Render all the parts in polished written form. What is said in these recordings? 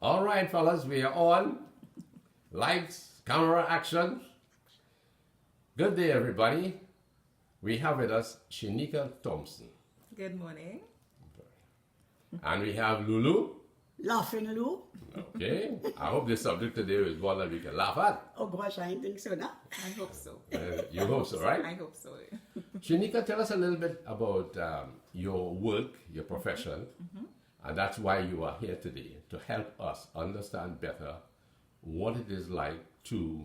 All right, fellas, we are on. Lights, camera, action. Good day, everybody. We have with us Shanika Thompson. Good morning. And we have Lulu. Laughing Lou? Okay. I hope the subject today is one that we can laugh at. Oh gosh, I didn't think so now. I hope so. You hope so, right? I hope so. Shanika, tell us a little bit about your work, your profession, and that's why you are here today, to help us understand better what it is like to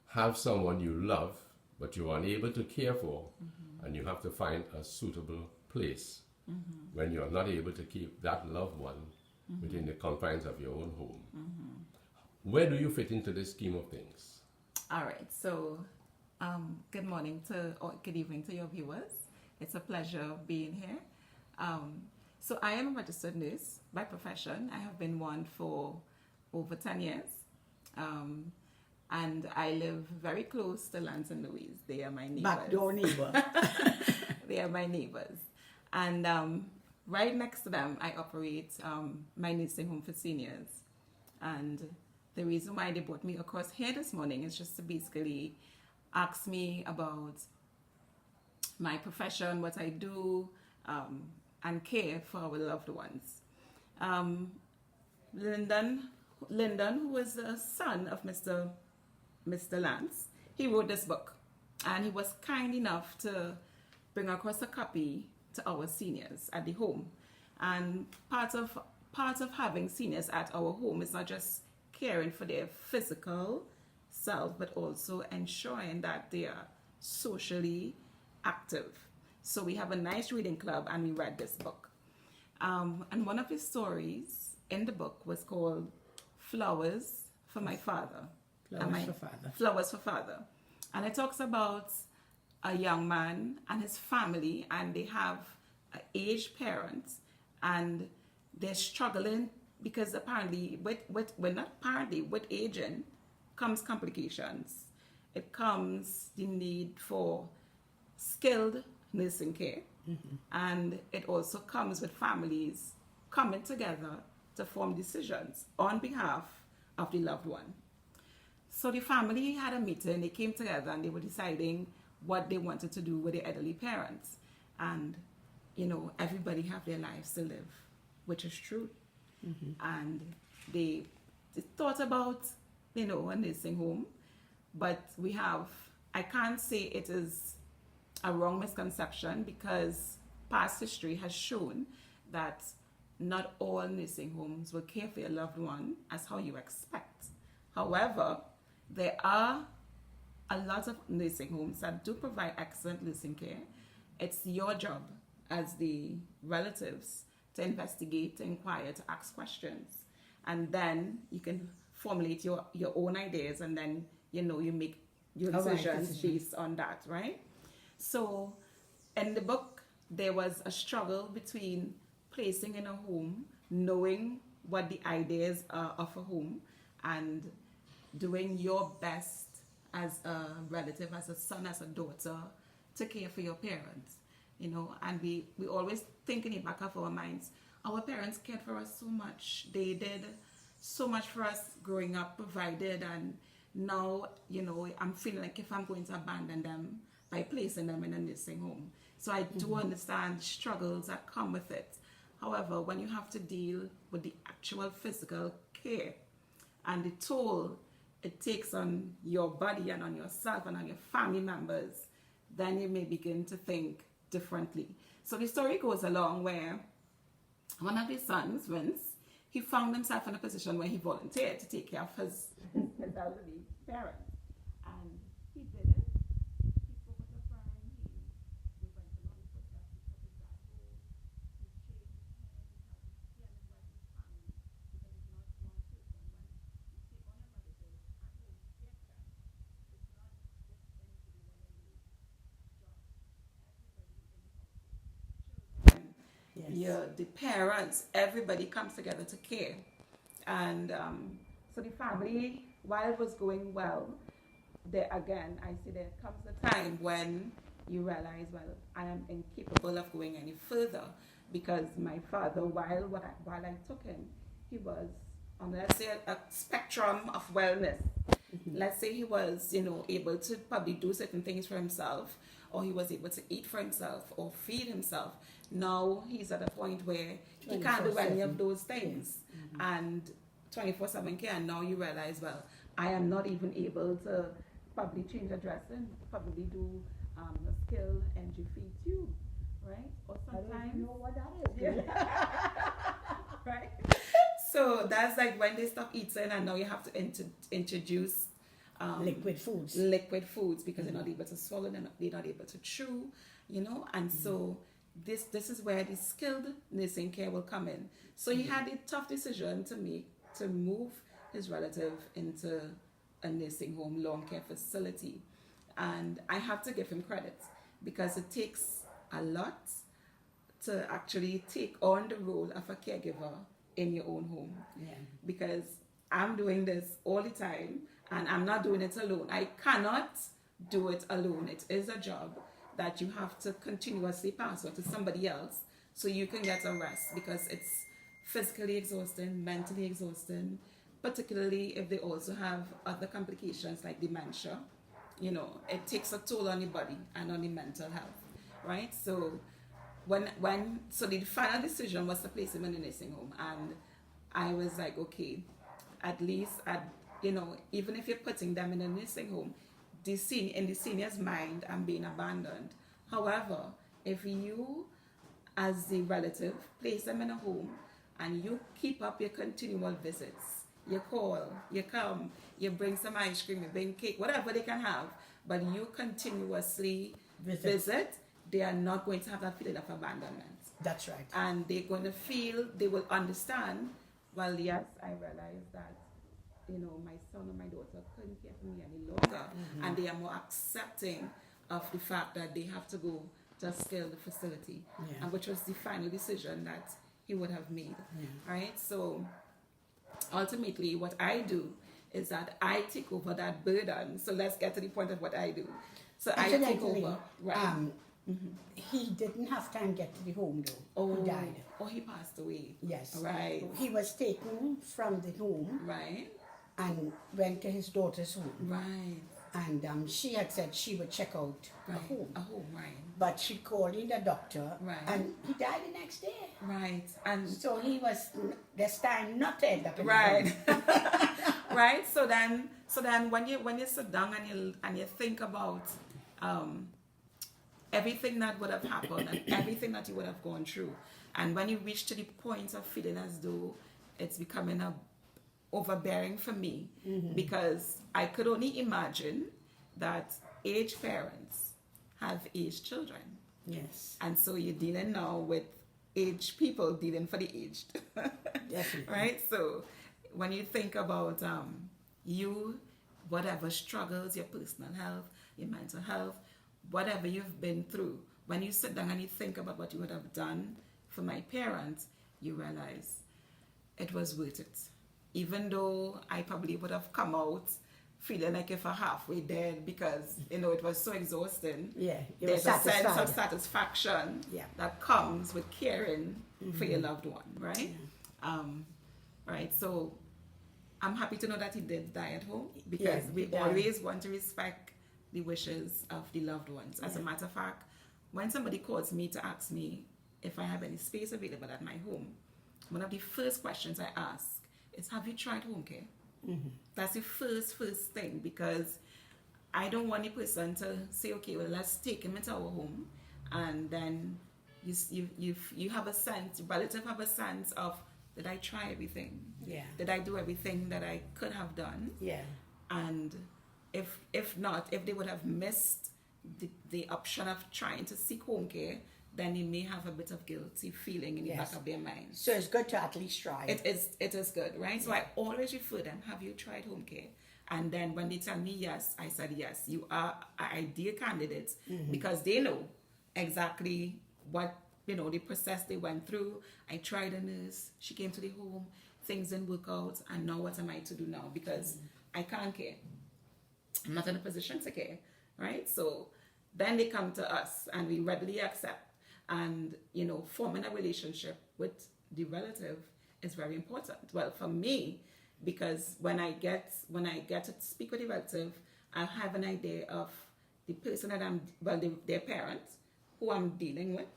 have someone you love but you're unable to care for, and you have to find a suitable place when you're not able to keep that loved one within the confines of your own home. Where do you fit into this scheme of things? All right. So, good morning or good evening to your viewers. It's a pleasure being here. So, I am a registered nurse by profession. I have been one for over 10 years. And I live very close to Lance and Louise. They are my neighbors. Backdoor neighbor. They are my neighbors. And right next to them, I operate my nursing home for seniors. And the reason why they brought me across here this morning is just to basically ask me about my profession, what I do, and care for our loved ones. Lyndon, who is the son of Mr. Lance, he wrote this book, and he was kind enough to bring across a copy to our seniors at the home. And part of having seniors at our home is not just caring for their physical self, but also ensuring that they are socially active. So we have a nice reading club, and we read this book. And one of his stories in the book was called Flowers for My Father. Flowers for Father. And it talks about a young man and his family, and they have aged parents, and they're struggling because apparently with aging comes complications. It comes the need for skilled nursing care, and it also comes with families coming together to form decisions on behalf of the loved one. So the family had a meeting, they came together, and they were deciding what they wanted to do with their elderly parents. And, everybody have their lives to live, which is true. And they thought about, a nursing home, but I can't say it is a wrong misconception, because past history has shown that not all nursing homes will care for your loved one as how you expect. However, there are a lot of nursing homes that do provide excellent nursing care. It's your job as the relatives to investigate, to inquire, to ask questions. And then you can formulate your own ideas, and then, you make your decisions based on that, right? So in the book, there was a struggle between placing in a home, knowing what the ideas are of a home, and doing your best as a relative, as a son, as a daughter, to care for your parents, and we always think in the back of our minds, our parents cared for us so much, they did so much for us growing up, provided, and now, I'm feeling like if I'm going to abandon them by placing them in a nursing home. So I do understand struggles that come with it. However, when you have to deal with the actual physical care and the toll it takes on your body and on yourself and on your family members, then you may begin to think differently. So the story goes along where one of his sons, Vince, he found himself in a position where he volunteered to take care of his elderly parents. And he did it. He spoke with a friend. We went along the footsteps. He took his dad home. He changed him. He and his wife and family. Because it's not one person. When you take on your relatives at home, care for them. It's not just anybody, whether you job. Everybody in the household. Children. Yes. The parents, everybody comes together to care. And so the family, while it was going well, there again, I see there comes a time when you realize, well, I am incapable of going any further, because my father, while I took him, he was let's say a spectrum of wellness. Let's say he was, able to probably do certain things for himself, or he was able to eat for himself or feed himself. Now he's at a point where he can't do any of those things. And 24/7 care, and now you realize, well, I am not even able to probably change a dressing, probably do a skill NG feed tube, right? Or I don't sometimes, even know what that is. right? So that's like when they stop eating, and now you have to introduce Liquid foods. Because they're not able to swallow, they're not able to chew, and so this is where the skilled nursing care will come in. So he had a tough decision to make to move his relative into a nursing home long care facility, and I have to give him credit because it takes a lot to actually take on the role of a caregiver in your own home. Yeah. Because I'm doing this all the time and I'm not doing it alone. I cannot do it alone. It is a job that you have to continuously pass on to somebody else so you can get a rest, because it's physically exhausting, mentally exhausting, particularly if they also have other complications like dementia. It takes a toll on the body and on the mental health, right? So so the final decision was to place him in a nursing home, and I was like, okay, at least even if you're putting them in a nursing home, in the senior's mind, I'm being abandoned. However, if you as the relative place them in a home and you keep up your continual visits, you call, you come, you bring some ice cream, you bring cake, whatever they can have, but you continuously visit, they are not going to have that feeling of abandonment. That's right. And they're going to they will understand, well, yes, I realize that, my son or my daughter couldn't care for me any longer. And they are more accepting of the fact that they have to go to a skilled facility, and which was the final decision that he would have made. Right? So ultimately, what I do is that I take over that burden. So let's get to the point of what I do. So I take over. Right. He didn't have time to get to the home though. He died. Oh, he passed away. Yes. Right. He was taken from the home. Right. And went to his daughter's home. Right. And she had said she would check out a home. A home, right. But she called in the doctor. Right. And he died the next day. Right. And so he was destined not to end up in right. Right. So then when you sit down and you think about everything that would have happened and everything that you would have gone through, and when you reach to the point of feeling as though it's becoming overbearing for me, because I could only imagine that aged parents have aged children. Yes. And so you're dealing now with aged people dealing for the aged. Definitely. Right? So when you think about whatever struggles, your personal health, your mental health, whatever you've been through, when you sit down and you think about what you would have done for my parents, you realize it was worth it. Even though I probably would have come out feeling like if I'm halfway dead, because it was so exhausting. Yeah, there's a sense of satisfaction that comes with caring for your loved one, right? Yeah. Right. So I'm happy to know that he did die at home, because we always want to respect the wishes of the loved ones. As a matter of fact, when somebody calls me to ask me if I have any space available at my home, one of the first questions I ask is, have you tried home care? That's the first thing, because I don't want the person to say, okay, well, let's take him into our home, and then you have a sense, relative have a sense of, did I try everything? Yeah. Did I do everything that I could have done? Yeah. And if not, if they would have missed the option of trying to seek home care, then they may have a bit of guilty feeling in the back of their mind. So it's good to at least try. It is good, right? So I always refer them, have you tried home care? And then when they tell me yes, I said yes, you are an ideal candidate, because they know exactly what, the process they went through. I tried a nurse, she came to the home, things didn't work out, and now what am I to do now? Because I can't care. I'm not in a position to care, right? So then they come to us and we readily accept. And, forming a relationship with the relative is very important. Well, for me, because when I get to speak with a relative, I have an idea of the person that their parents, who I'm dealing with,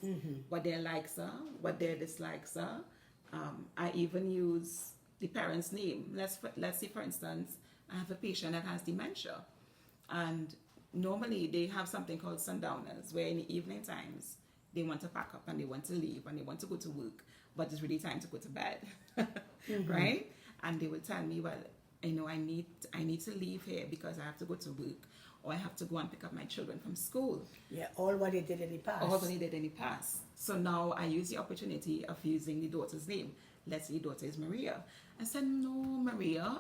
what their likes are, what their dislikes are. I even use the parent's name. Let's say, for instance, I have a patient that has dementia, and normally they have something called sundowners, where in the evening times they want to pack up and they want to leave and they want to go to work, but it's really time to go to bed, right? And they will tell me, well, I need to leave here because I have to go to work, or I have to go and pick up my children from school. Yeah, all what they did in the past. All what they did in the past. So now I use the opportunity of using the daughter's name. Let's say the daughter is Maria. I said, no, Maria.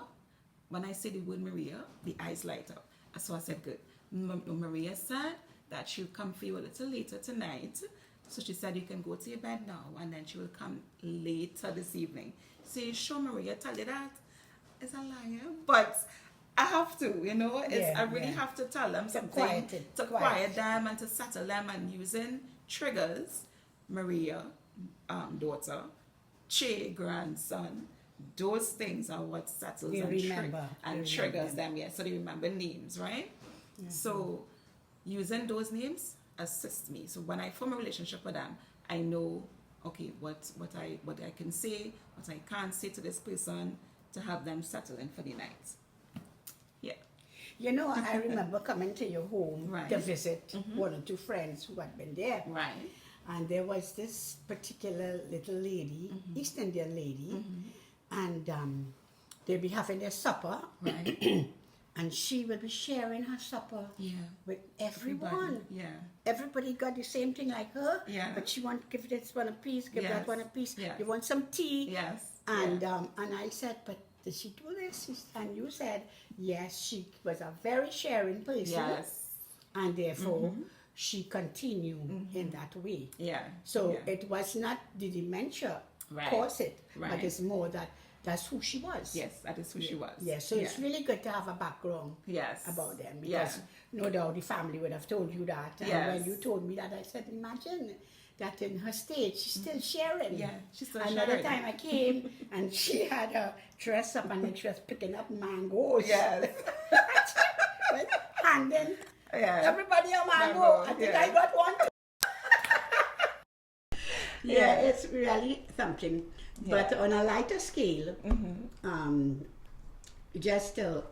When I say the word Maria, the eyes light up. So I said, good. Maria said that she'll come for you a little later tonight. So she said, you can go to your bed now, and then she will come later this evening. So you show Maria, tell you that. It's a liar. But I have to, I really have to tell them something to quiet them and to settle them, and using triggers. Maria, daughter, Che, grandson, those things are what settles and triggers them. Yeah, so they remember names, right? So using those names assists me. So when I form a relationship with them, I know, okay, what I can say, what I can't say to this person to have them settle in for the night. Yeah. I remember coming to your home to visit one or two friends who had been there. Right. And there was this particular little lady, East Indian lady, and they'd be having their supper. Right. And she would be sharing her supper with everyone. Everybody. Yeah. Everybody got the same thing like her. Yeah. But she wanted to give this one a piece, give that one a piece. Yes. You want some tea? Yes. And I said, but did she do this? And you said, yes, she was a very sharing person. Yes. And therefore, she continued in that way. Yeah. So it was not the dementia caused it, but it's more that that's who she was. Yes, that is who she was. Yes, so it's really good to have a background about them, because no doubt the family would have told you that. And when you told me that, I said, imagine that in her state, she's still sharing. Yeah, she's still Another sharing. time I came and she had her dress up and then she was picking up mangoes. Yes. Handing everybody a mango. I think I got one. It's really something. But on a lighter scale, just to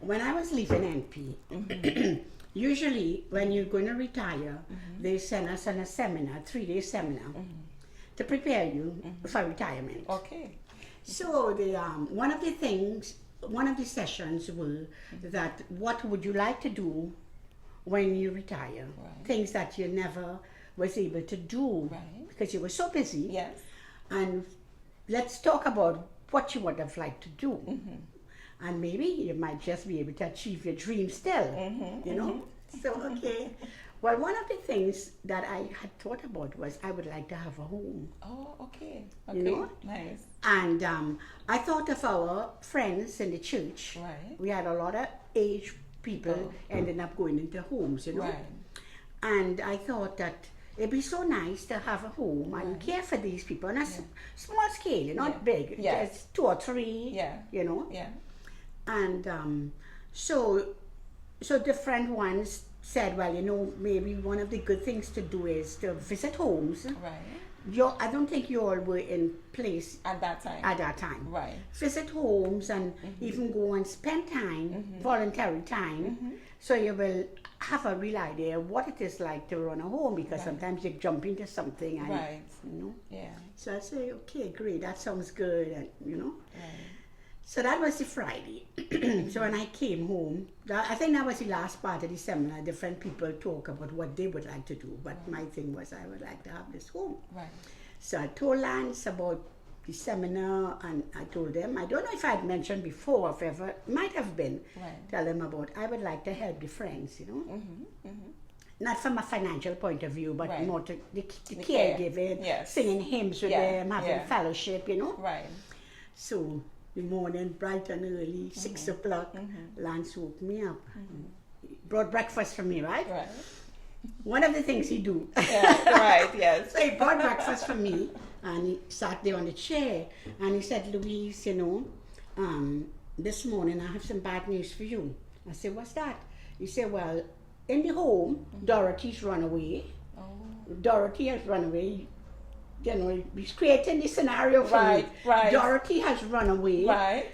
when I was leaving NP, usually when you're going to retire, they send us on a seminar, 3-day seminar, to prepare you for retirement. Okay. So the one of the sessions were that what would you like to do when you retire? Right. Things that you never was able to do because you were so busy. Yes. And let's talk about what you would have liked to do. And maybe you might just be able to achieve your dream still, So, okay. Well, one of the things that I had thought about was I would like to have a home. Oh, okay. Nice. And I thought of our friends in the church. Right. We had a lot of aged people ending up going into homes, Right. And I thought that it'd be so nice to have a home and care for these people on a small scale, not big, just 2 or 3, Yeah. Yeah. And so different ones said, well, maybe one of the good things to do is to visit homes. Right. I don't think you all were in place At that time. Right. Visit homes and even go and spend time, voluntary time, so you will have a real idea what it is like to run a home, because sometimes you jump into something and Yeah. So I say, okay, great, that sounds good, and Right. So that was the Friday. So when I came home, I think that was the last part of the seminar. Different people talk about what they would like to do, but my thing was I would like to have this home. Right. So I told Lance about the seminar, and I told them, I don't know if I had mentioned before, if ever, might have been, tell them about, I would like to help the friends, Not from a financial point of view, but more to the caregiving, singing hymns with them, having fellowship, Right. So the morning, bright and early, 6 o'clock, Lance woke me up. Brought breakfast for me, right? Right. One of the things he do. Right, yes. So he brought breakfast for me, And he sat there on the chair, and he said, Louise, this morning I have some bad news for you. I said, what's that? He said, well, in the home, Dorothy's run away. Oh. Dorothy has run away. He's creating this scenario for me. Right. Dorothy has run away. Right.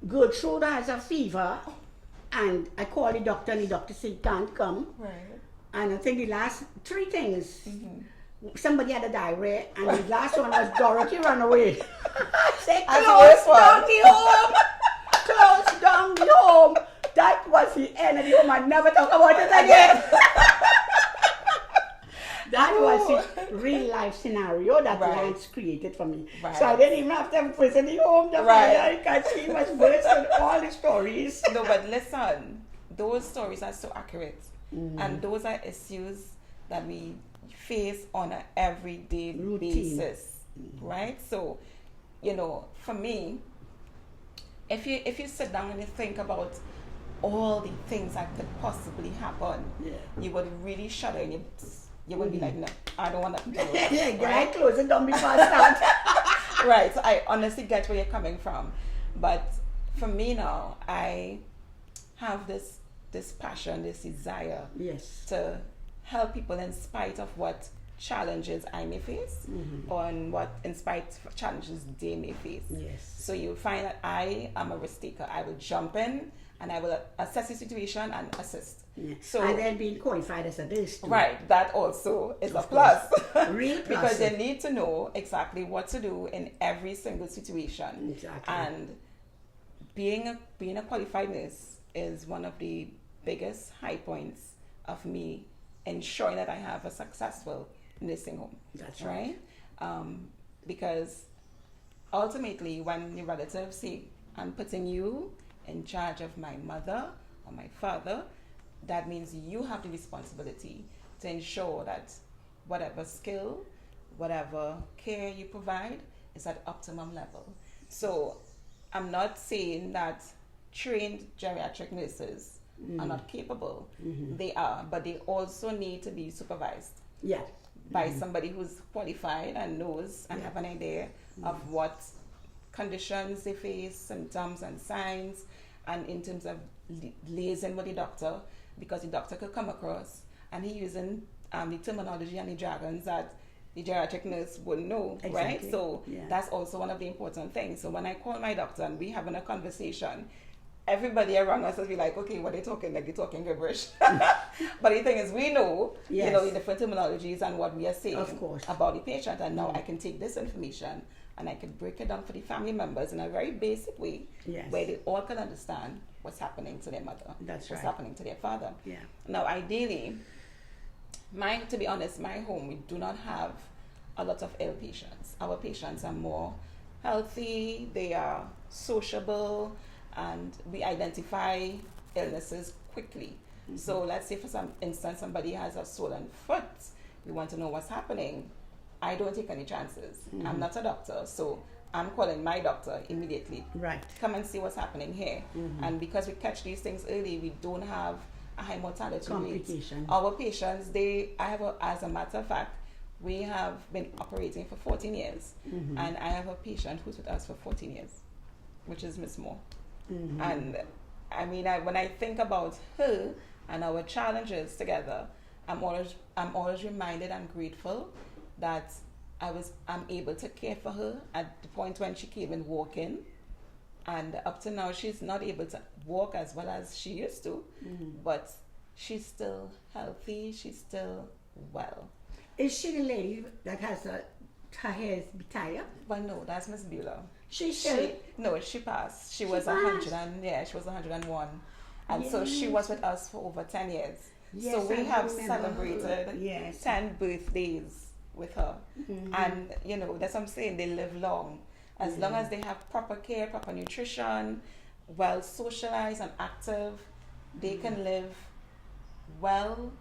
Gertrude has a fever, and I called the doctor, and the doctor said he can't come. Right. And I think the last 3 things, somebody had a diarrhea, and the last one was Dorothy run away. I said, close down the home. Close down the home. That was the end of the home. I never talk about it again. That was the real life scenario that Lance created for me. Right. So I didn't even have to visit the home. I can see much worse than all the stories. No, but listen, those stories are so accurate. And those are issues that we face on an everyday basis. Right? So, for me, if you sit down and you think about all the things that could possibly happen, you would really shudder and you would be like, no, I don't want to do that. Right? Close it down before I start. Right, so I honestly get where you're coming from. But for me now, I have this passion, this desire to help people in spite of what challenges I may face or in spite of challenges they may face. Yes. So you'll find that I am a risk taker. I will jump in and I will assess the situation and assist. Yeah. So, and then being qualified as a nurse too. Right, that also is a plus. Real plus. Because they need to know exactly what to do in every single situation. Exactly. And being a qualified nurse is one of the biggest high points of me ensuring that I have a successful nursing home. That's right. Because ultimately, when your relatives say, I'm putting you in charge of my mother or my father, that means you have the responsibility to ensure that whatever skill, whatever care you provide is at optimum level. So I'm not saying that trained geriatric nurses are not capable. They are, but they also need to be supervised by somebody who's qualified and knows and have an idea of what conditions they face, symptoms and signs, and in terms of liaising with the doctor, because the doctor could come across and he using the terminology and the jargons that the geriatric nurse wouldn't know, right? So that's also one of the important things. So when I call my doctor and we having a conversation, everybody around us will be like, okay, what are they talking? Like they're talking gibberish. But the thing is, we know, the different terminologies and what we are saying about the patient. And now I can take this information and I can break it down for the family members in a very basic way, where they all can understand what's happening to their mother, what's happening to their father. Now, ideally, to be honest, my home, we do not have a lot of ill patients. Our patients are more healthy, they are sociable, and we identify illnesses quickly. So let's say for some instance, somebody has a swollen foot, we want to know what's happening. I don't take any chances. I'm not a doctor, so I'm calling my doctor immediately. Right. Come and see what's happening here. And because we catch these things early, we don't have a high mortality rate. Our patients, as a matter of fact, we have been operating for 14 years. And I have a patient who's with us for 14 years, which is Miss Moore. And I mean, when I think about her and our challenges together, I'm always reminded and grateful that I'm able to care for her at the point when she came in walking, and up to now she's not able to walk as well as she used to, but she's still healthy, she's still well. Is she the lady that has her hair is tired? Well, no, that's Miss Beulah. She passed. She was 100 she was 101. And so she was with us for over 10 years. So we have celebrated 10 birthdays with her. And that's what I'm saying, they live long. As long as they have proper care, proper nutrition, well socialized and active, they can live well,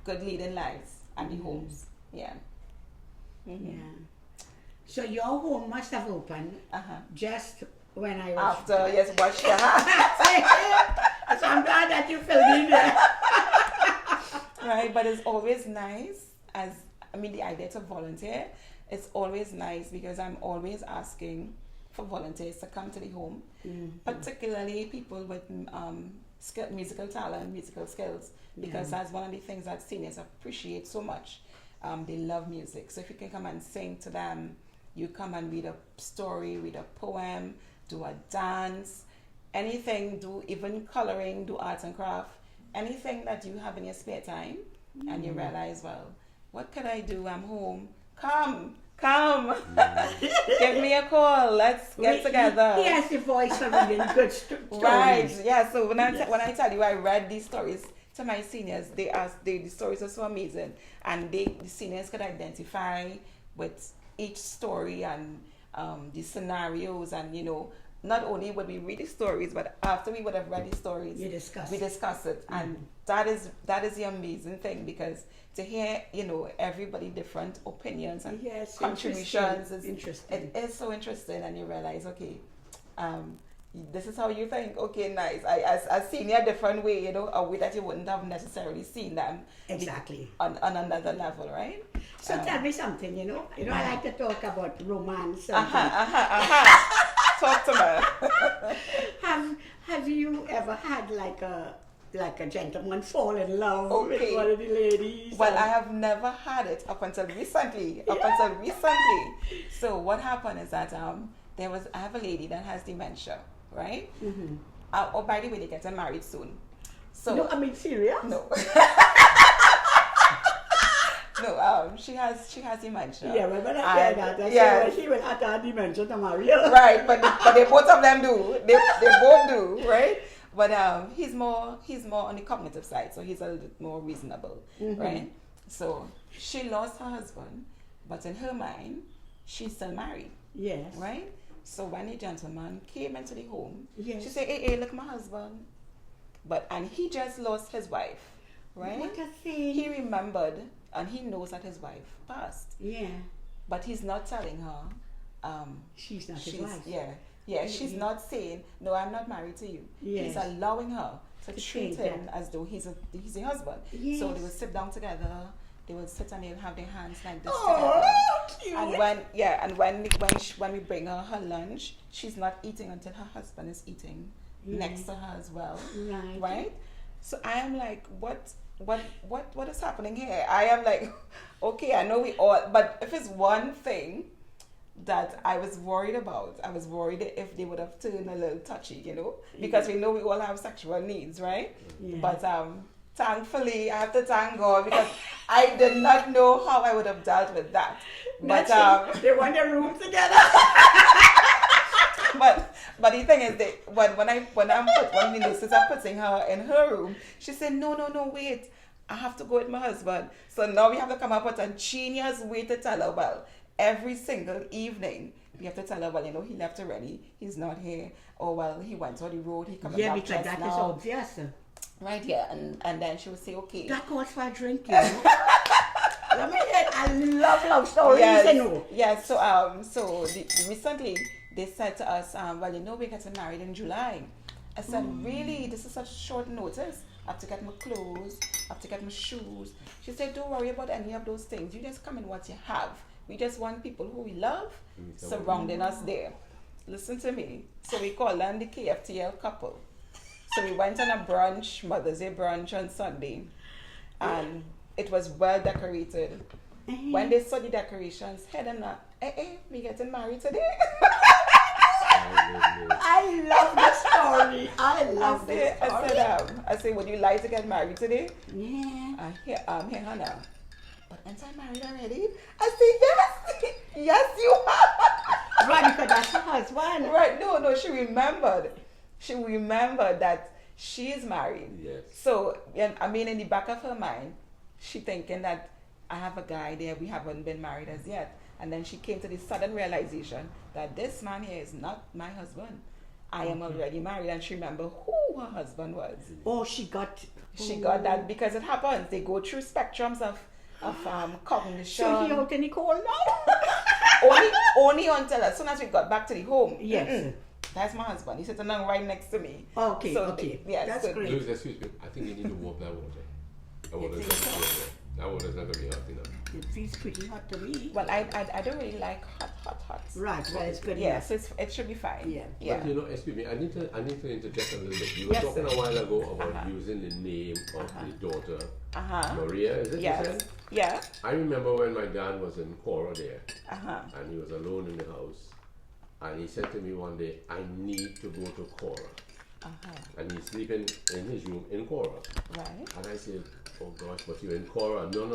good leading lives at the homes. So your home must have opened just when I was after wash your hands. So I'm glad that you filled in there. Right, but it's always nice as I mean, the idea to volunteer, it's always nice because I'm always asking for volunteers to come to the home, particularly people with musical talent, musical skills, because that's one of the things that seniors appreciate so much. They love music. So if you can come and sing to them, you come and read a story, read a poem, do a dance, anything, do even coloring, do arts and craft, anything that you have in your spare time, and you realize, well, what could I do? I'm home. Come. Give me a call. Let's get together. He has the voice for reading good stories. Right. Yeah. So when I tell you, I read these stories to my seniors. The stories are so amazing, and the seniors could identify with each story and the scenarios, and not only would we read the stories, but after we would have read the stories, we discuss it. And that is the amazing thing, because to hear, everybody different opinions and contributions is interesting. It is so interesting, and you realize, okay, this is how you think. Okay, nice. I seen a different way, a way that you wouldn't have necessarily seen them. Exactly. On another level, right? So tell me something, I like to talk about romance. Talk to me. Have you ever had like a gentleman fall in love with one of the ladies? Well, I have never had it up until recently. So what happened is that I have a lady that has dementia, right? Oh, by the way, they're getting married soon. So no, I mean serious? No. No, she has dementia. Yeah, but when I hear that, she will have to have dementia to marry her. Right, but they both of them do. They both do, right? But he's more on the cognitive side, so he's a little bit more reasonable, right? So she lost her husband, but in her mind, she's still married. Yes. Right? So when the gentleman came into the home, she said, hey, look, my husband. And he just lost his wife, right? What a thing. He remembered, and he knows that his wife passed. Yeah. But he's not telling her. She's not his wife. Yeah, she's not saying, no, I'm not married to you. Yes. He's allowing her to treat him as though he's a husband. Yes. So they will sit down together. They will sit and they'll have their hands like this together. Cute. And when we bring her lunch, she's not eating until her husband is eating next to her as well. Right? So I am like, what is happening here? I am like, okay, I know we all, but if it's one thing that I was worried about, I was worried if they would have turned a little touchy, because we know we all have sexual needs, right? Yeah. But thankfully, I have to thank God, because I did not know how I would have dealt with that. But they want their room together. But the thing is that when the nurses are putting her in her room, she said, no, wait, I have to go with my husband. So now we have to come up with a genius way to tell her, well, every single evening we have to tell her, well, he left already, he's not here, or well, he went on the road, he coming back just now. Yeah, because that is obvious. Right, yeah, and then she would say, okay. That calls for a drink, Let me hear, I love stories, Yes, so recently they said to us, well, we're getting married in July. I said, really? This is such short notice. I have to get my clothes, I have to get my shoes. She said, don't worry about any of those things. You just come in what you have. We just want people who we love surrounding us there. Listen to me. So we call them the KFTL couple. So we went on a brunch, Mother's Day brunch on Sunday, and it was well decorated. When they saw the decorations, head and not, we getting married today. I love the story. I said, would you like to get married today? Yeah. Here, Hannah. But aren't I married already? I said, yes. Yes, you are. Right, because that's her husband. Right, no, she remembered. She remembered that she is married. Yes. So, in the back of her mind, she thinking that I have a guy there, we haven't been married as yet. And then she came to the sudden realization that this man here is not my husband. I am already married, and she remembered who her husband was. Oh, she got that, because it happens. They go through spectrums of cognition. So he out in the cold now? only until as soon as we got back to the home. Yes. That's my husband. He's sitting down right next to me. Okay. Yes, that's great. Excuse me. I think you need to warm that water. I want to That water's not gonna be hot enough. It feels pretty hot to me. Well, I don't really like hot. Right, well, it's good Yeah, enough. so it should be fine. Yeah. Yeah. But you know, excuse me, I need to interject a little bit. You were Yes. talking a while ago about using the name of the daughter, Maria, is it? You Yes. said? Yeah. I remember when my dad was in Cora there, Uh-huh. and he was alone in the house, and he said to me one day, I need to go to Cora. And he's sleeping in his room in Cora. Right. And I said, oh gosh, but you're in Cora. No,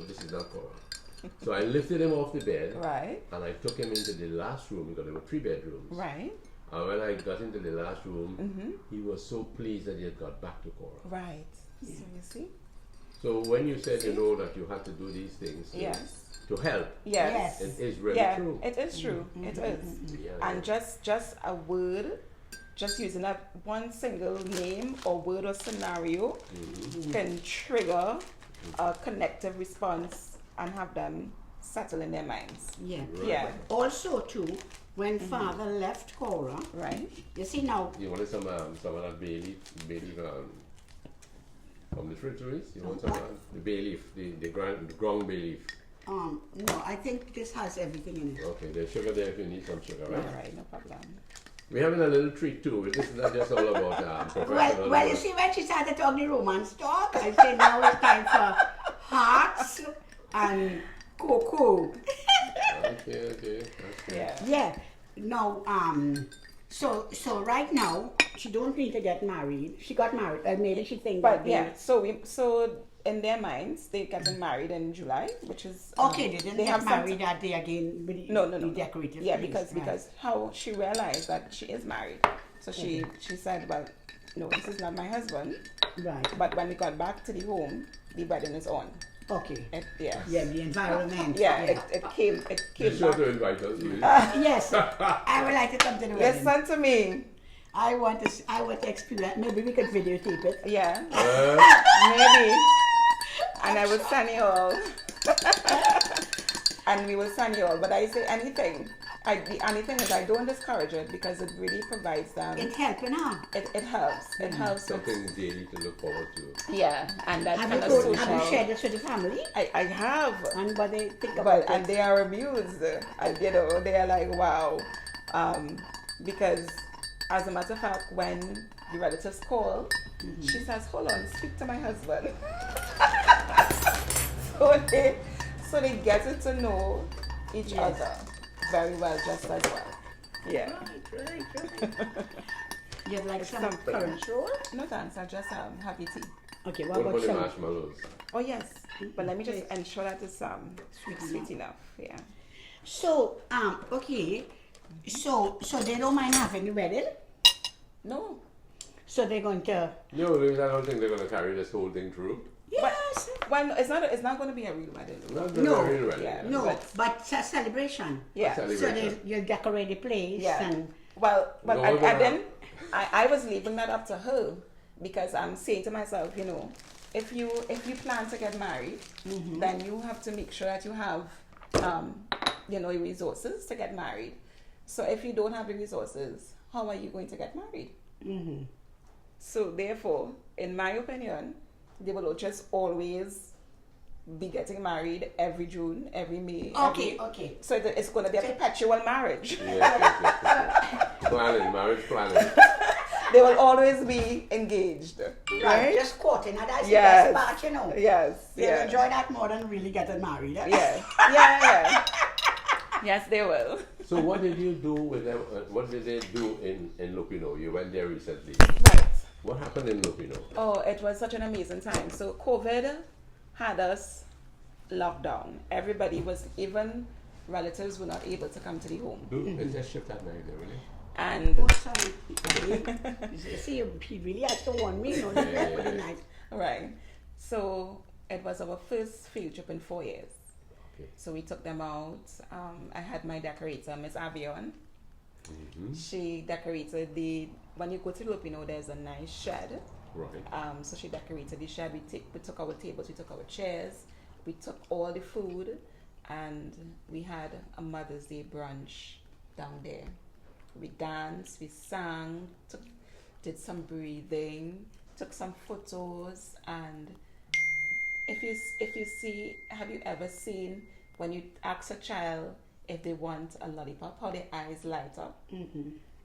this is not Cora. So I lifted him off the bed, Right. and I took him into the last room, because there were 3 bedrooms. Right. And when I got into the last room, he was so pleased that he had got back to Cora. Right. So you see? So when you said, you know, that you had to do these things to help, Yes. it is really Yeah, true. it is true. It is. Yeah, And just a word, just using that one single name or word or scenario can trigger a connective response and have them settle in their minds. Yeah. Right. Yeah. Also, too, when father left Cora, Right. you see now, You wanted some of that bay leaf from the refrigerator? You want some of that? The bay leaf, the ground bay leaf. no, I think this has everything in it. Okay, there's sugar there if you need some sugar, All right? right, no problem. We're having a little treat too. This is not just all about professional. Well, you see, when she started talking romance talk, I say now it's time for hearts and cocoa. Okay, that's good. Yeah. Yeah. Now, so right now she don't need to get married. She got married. Maybe she think But that yeah, so in their minds they getting married in July, which is okay, they didn't get some married that day again. With No. the decorative. Yeah, place, because how she realized that she is married, so she said, well, no, this is not my husband. right. But when we got back to the home, the wedding is on. Okay. Yeah. Yeah, the environment. Yeah, it came Be sure back. to invite us, please. Yes, I would like to come to the wedding. Listen to me. I want to experience. Maybe we could videotape it. Yeah, maybe. And I will send you all. And we will send you all. But I say anything. The only thing is I don't discourage it because it really provides them. It's helping her. It helps. It helps with, Something daily to look forward to. yeah, and that Have kind of you social. shared this with the family? I have. And what they think about But it? and they are amused. And you know, they are like, wow. Because as a matter of fact, when the relatives call, she says, hold on, speak to my husband. so they get to know each other very well, just as well. Yeah. Right. You have like some something. currant roll? No thanks, I just happy tea. Okay, What what about about the some? marshmallows? Oh yes, but let me just ensure that it's sweet enough. Yeah. So, okay. So they don't mind having the wedding? No. So they're going to... No, I don't think they're going to carry this whole thing through. Yes. Well, it's not going to be a real wedding. Not No. very ready. Yeah. No, but it's a celebration. Yeah. That's So you decorate the place Yeah. and... Well, but No, and we're gonna then I was leaving that up to her because I'm saying to myself, you know, if you plan to get married, then you have to make sure that you have, you know, resources to get married. So if you don't have the resources, how are you going to get married? Mm-hmm. So therefore, in my opinion, they will just always be getting married every June, every May. Okay. So it's going to be a perpetual marriage. Yes. Planning, marriage planning. They will always be engaged, Right. right? Just courting. And that's Yes. the best part, you know. Yes. They'll Yeah. enjoy that more than really getting married. Yes. Yeah. Yes, they will. So what did you do with them? What did they do in Lupino? You went there recently. Right. What happened in Lupino? Oh, it was such an amazing time. So COVID had us locked down. Everybody was, even relatives were not able to come to the home. It's just shift that married there, really? And Oh, sorry. See, he really has to warn me. No, that's pretty nice. right. So it was our first field trip in 4 years. Okay. So we took them out. I had my decorator, Miss Avion. She decorated when you go to Lupino, there's a nice shed. Right. So she decorated the shed. We took our tables, we took our chairs, we took all the food, and we had a Mother's Day brunch down there. We danced, we sang, did some breathing, took some photos, and if you see, have you ever seen when you ask a child if they want a lollipop, how their eyes light up?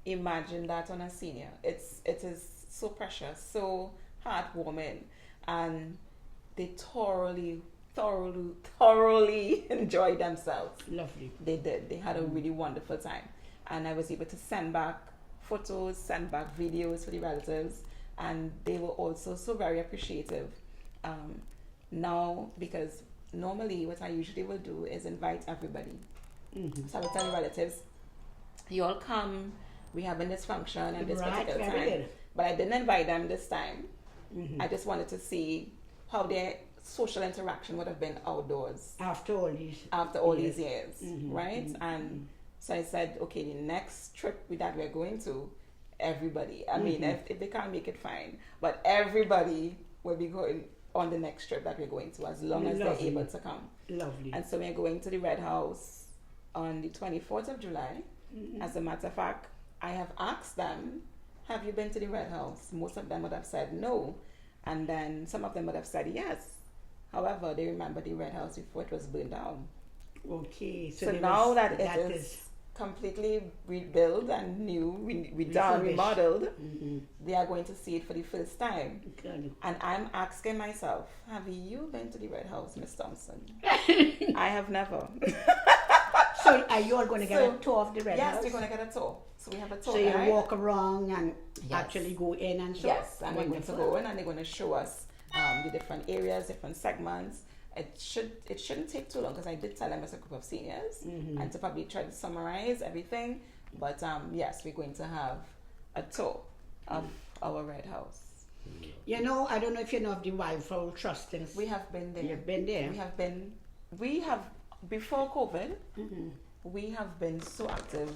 Imagine that on a senior. It is so precious, so heartwarming, and they thoroughly enjoyed themselves. Lovely. They did. They had a really wonderful time, and I was able to send back photos, send back videos for the relatives, and they were also so very appreciative. Now, because normally what I usually will do is invite everybody. So I will tell the relatives, you all come, we having this function at this particular time. But I didn't invite them this time. I just wanted to see how their social interaction would have been outdoors After all these years, right? And so I said, okay, the next trip that we're going to, everybody, I mean, if they can't make it, fine, but everybody will be going on the next trip that we're going to, as long as they're able to come. Lovely. And so we're going to the Red House on the 24th of July. As a matter of fact, I have asked them, have you been to the Red House? Most of them would have said no, and then some of them would have said yes. However, they remember the Red House before it was burned down. Okay, so now that it is completely rebuilt and new, remodeled, they are going to see it for the first time. And I'm asking myself, have you been to the Red House, Miss Thompson? I have never. So are you all going to get a tour of the Red House? Yes, we're going to get a tour. So we have a tour. So you walk around and actually go in and so? Yes, and we're going to go in and they're going to show us the different areas, different segments. It shouldn't take too long, because I did tell them it's a group of seniors and to probably try to summarize everything. But yes, we're going to have a tour of our Red House. You know, I don't know if you know of the Wildfowl Trust. We have been there. You've been there? We have, before COVID, we have been so active.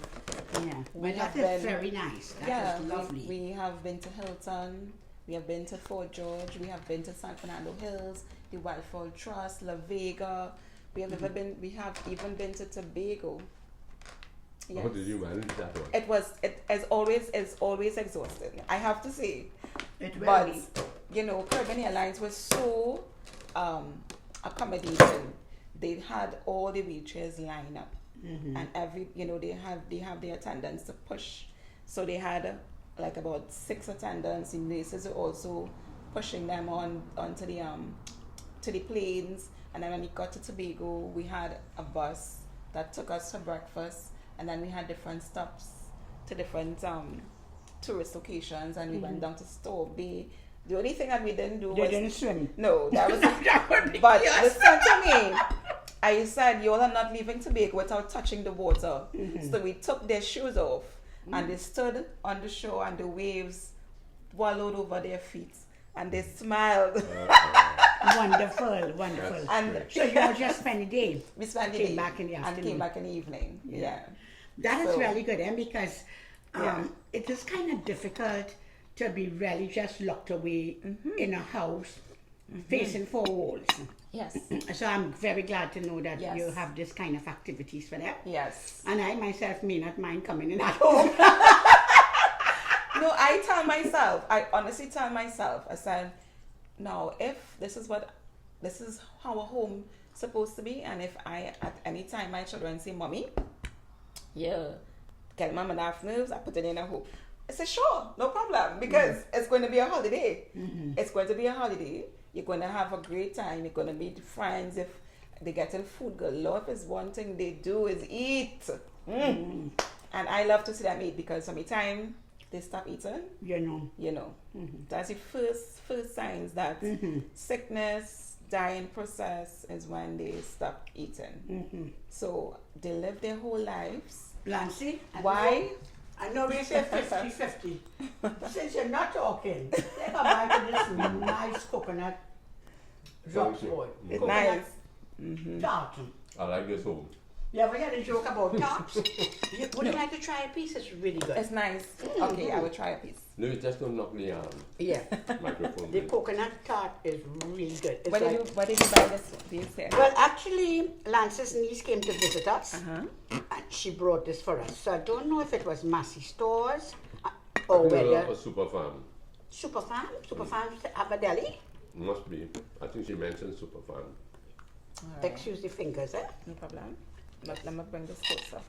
Yeah, but that is very nice. That is lovely. We have been to Hilton, we have been to Fort George, we have been to San Fernando Hills, the Wildfowl Trust, La Vega. We have even been to Tobago. Yes. How did you manage that one? It is always exhausting, I have to say. But you know, Caribbean Airlines was so accommodating. They had all the wheelchairs lined up, and they have the attendants to push. So they had like about 6 attendants. The nurses are also pushing them onto the planes. And then when we got to Tobago, we had a bus that took us for breakfast, and then we had different stops to different tourist locations, and we went down to Store Bay. The only thing that we didn't do was... They didn't swim? No, that was... But listen to me. I said, you all are not leaving Tobago without touching the water. So we took their shoes off, and they stood on the shore, and the waves wallowed over their feet, and they smiled. Wonderful. And so you all just spent the day? We spent the day. Came back in the afternoon. And came back in the evening, yeah. That is really good, because it is kind of difficult to be really just locked away in a house facing 4 walls. Yes. So I'm very glad to know that you have this kind of activities for them. Yes. And I myself may not mind coming in at home. No, I honestly tell myself, I said, no, if this is how a home supposed to be, and if at any time my children say, Mommy, get mom and half nerves, I put it in a home. I said, sure, no problem, because it's going to be a holiday. It's going to be a holiday. You're going to have a great time. You're going to meet friends. If they get in food, good Lord, if it's one thing they do is eat. And I love to see them eat, because every time they stop eating, you know, that's the first signs that sickness, dying process is when they stop eating. So they live their whole lives. Lancy? Why? I know we say 50-50. Since you're not talking, take a bite of this nice coconut drops oil. It's nice. Tart. I like this home. You ever heard a joke about tarts? Would you like to try a piece? It's really good. It's nice. Okay, I will try a piece. No, you just don't knock the microphone. The coconut tart is really good. It's Where did you buy this here? Well, actually, Lance's niece came to visit us, and she brought this for us. So I don't know if it was Massey Stores or whether... a super farm. Super Farm? Super Farm have a deli? Must be. I think she mentioned Superfan. All right. Excuse the fingers, eh? No problem. Let me bring this closer.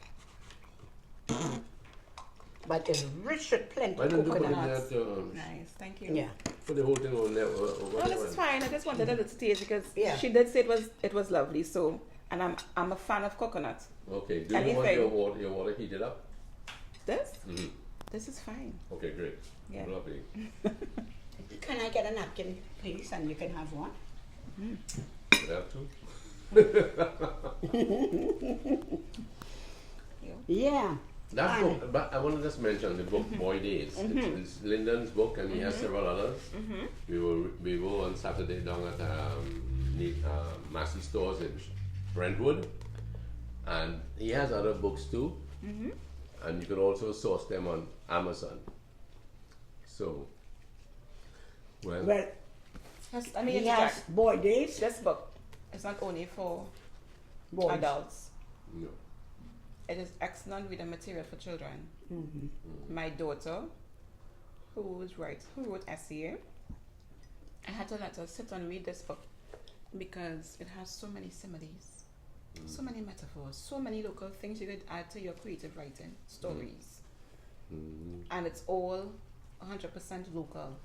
But it's rich with plenty Why of don't you put it coconuts. there Nice, thank you. Yeah. put the whole thing on there? No, this is fine. I just wanted a little taste because Yeah. she did say it was lovely. So, and I'm a fan of coconut. Okay. Do you want Anything. your water heated up? This Mm-hmm. this is fine. Okay, great. Yeah. Lovely. Can I get a napkin, please? And you can have one. You have to? Yeah. That book, but I want to just mention the book Boy Days. It's Lyndon's book, and he has several others. We were on Saturday down at Massey Stores in Brentwood, and he has other books too. And you can also source them on Amazon. So, well, Well, Yes, I mean, he has boy days, this book is not only for boys. adults. no. It is excellent reading material for children. My daughter, who wrote essay, I had to let her sit and read this book because it has so many similes, so many metaphors, so many local things you could add to your creative writing, stories. And it's all 100% local.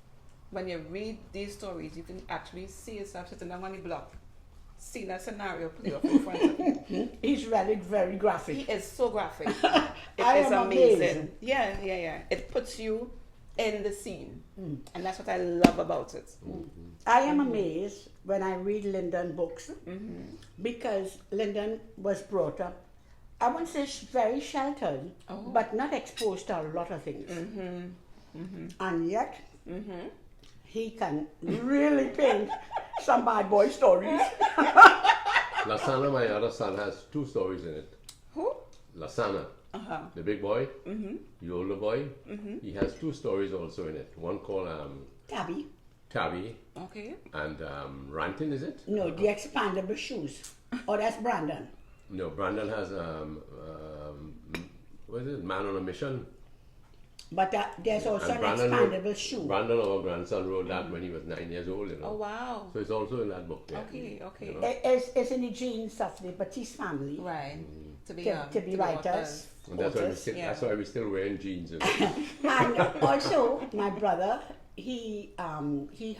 When you read these stories, you can actually see yourself sitting down on the block, seeing a scenario play out in front of you. He's very, very graphic. He is so graphic. I It is am amazing. amazed. Yeah. It puts you in the scene. And that's what I love about it. I am amazed when I read Lyndon books because Lyndon was brought up, I wouldn't say very sheltered, but not exposed to a lot of things. And yet, he can really paint some bad boy stories. Lasana, my other son, has 2 stories in it. Who? Lasana, the big boy, the older boy, he has 2 stories also in it. One called Tabby. Tabby Okay. and Rantin, is it? No, the expandable shoes. Oh, that's Brandon. No, Brandon has what is it? Man on a Mission. But there's also an expandable shoe. Brandon, our grandson, wrote that when he was 9 years old. You know. Oh, wow. So it's also in that book. Yeah. Okay. You know. It's in the genes of the Batiste family Right. To be to be writers. And that's why we authors. still, Yeah. that's why we're still wearing jeans. You know. And also, my brother, he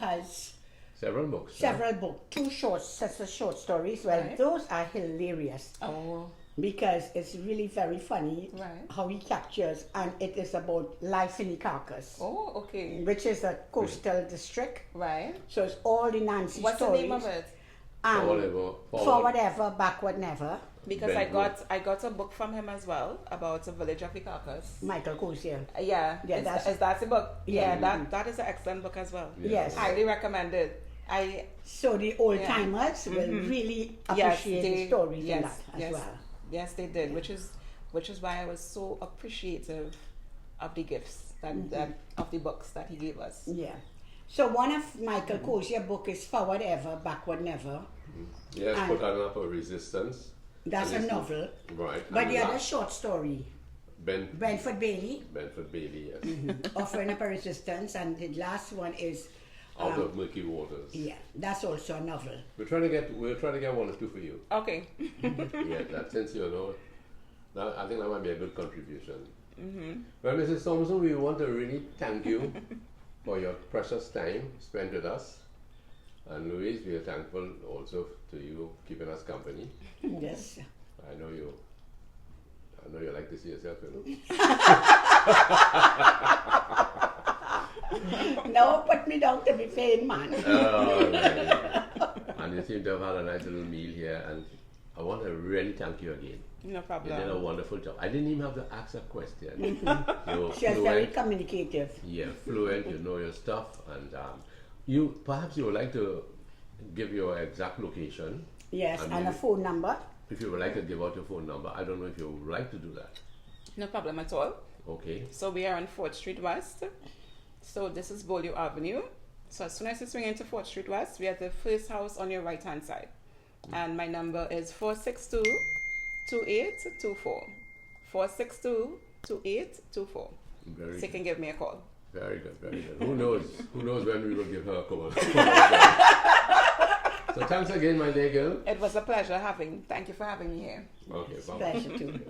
has Several books. several books, 2 sets of short stories. Well, Right. those are hilarious Oh, because it's really very funny Right. how he captures, and it is about life in the Carcass, oh, okay. which is a coastal district. Right. So it's all the Nancy What's stories. the name of it? And Forward. ever, backward never. Because Brentwood. I got a book from him as well about the village of the Carcass. Michael Cozier. Yeah, Yeah, is that the book? Yeah. Yeah, that is an excellent book as well. Yeah. Yes. Highly recommended. So the old timers will really appreciate the stories in that as well. Yes, they did, which is why I was so appreciative of the gifts that of the books that he gave us. Yeah. So one of Michael Cozier book is Forward Ever, Backward Never. Yes, And put on up a resistance. that's And a it's- novel. Right. But and the other last- short story, Brentford Bailey, Bedford Bailey, yes. offering up a resistance, and the last one is Out of Murky Waters. yeah, that's also a novel. We'll try to get 1 or 2 for you. Okay. Yeah, that since you know, that, I think that might be a good contribution. Well, Mrs. Thompson, we want to really thank you for your precious time spent with us. And Louise, we are thankful also to you keeping us company. Yes. I know you like to see yourself, you know. No, put me down to be vain, man. Oh, right. And you seem to have had a nice little meal here, and I want to really thank you again. No You problem. did a wonderful job. I didn't even have to ask a question. You're She was very fluent. communicative. Yeah, fluent. You know your stuff, and you would like to give your exact location. Yes, I and mean- a phone number. If you would like to give out your phone number, I don't know if you would like to do that. No problem at all. Okay. So we are on 4th Street West. So this is Beaulieu Avenue. So as soon as you swing into 4th Street West, we are the first house on your right hand side. And my number is 462-2824. 462-2824. Very So you can give me a call. Very good, very good. Who knows? Who knows when we will give her a call? So thanks again, my dear girl. It was a pleasure thank you for having me here. Okay, bye. Pleasure too.